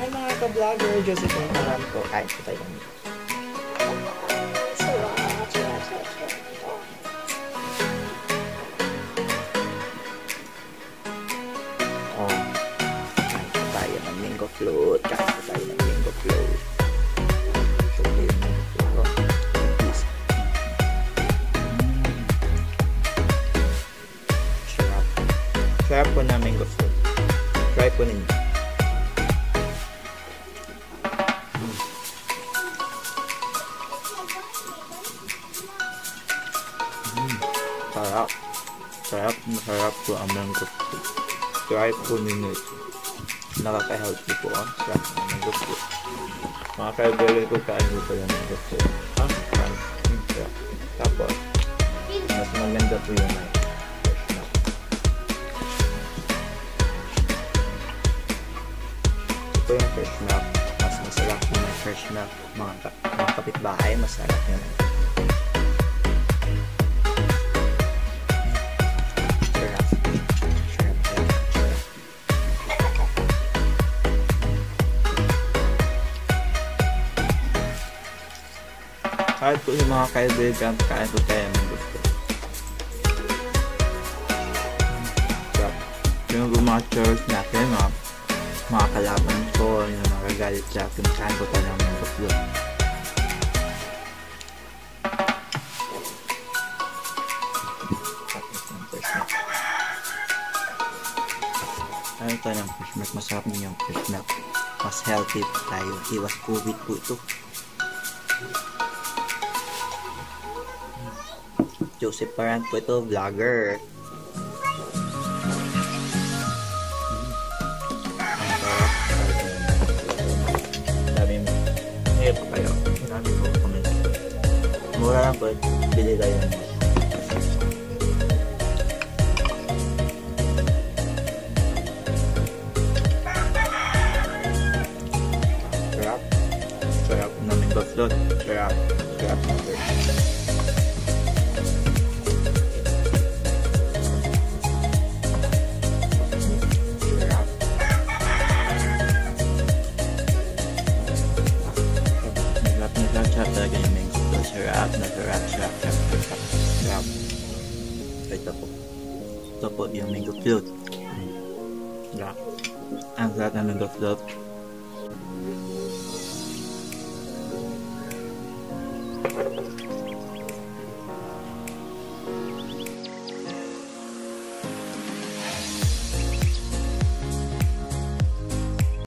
Hi mga ka-vlogger, Josephine Paran po. Kain po tayo ng kain po tayo ng mango float. Kain po tayo ng mango float. So, yun po. Sarap. Sarap po na mango float. Try po ninyo. Sarap. Sarap. Masarap po ang mango float. Try po ninyo ito. Nakaka-healthy po ang sarap ng mango float. Mga kaibigan ko, kain ko pa yung mango float. Tapos, mas maganda po yung fresh milk. Ito yung fresh milk. Mas masarap po yung fresh milk. Mga kapitbahay, masarap yun. Kahit po yung mga kaibigan, kain po tayo ng gusto. So, yung mga church natin, mga kalaban ko, yung mga gagalit sa akin, kain po tayo ng gusto. Kain tayo ng fish milk, masarap din yung fish milk. Mas healthy tayo, iwas COVID po ito. Joseph Paran po ito, vlogger. Ang sarap. Daming hip kayo. Dami po kami. Mura lang po. Bili tayo ng sarap. Sarap namin goflot. Sarap. Sarap namin. Talaga yung mango float. Sarap na sarap. Ito po. Ito po yung mango float. Ang sarap na mango float.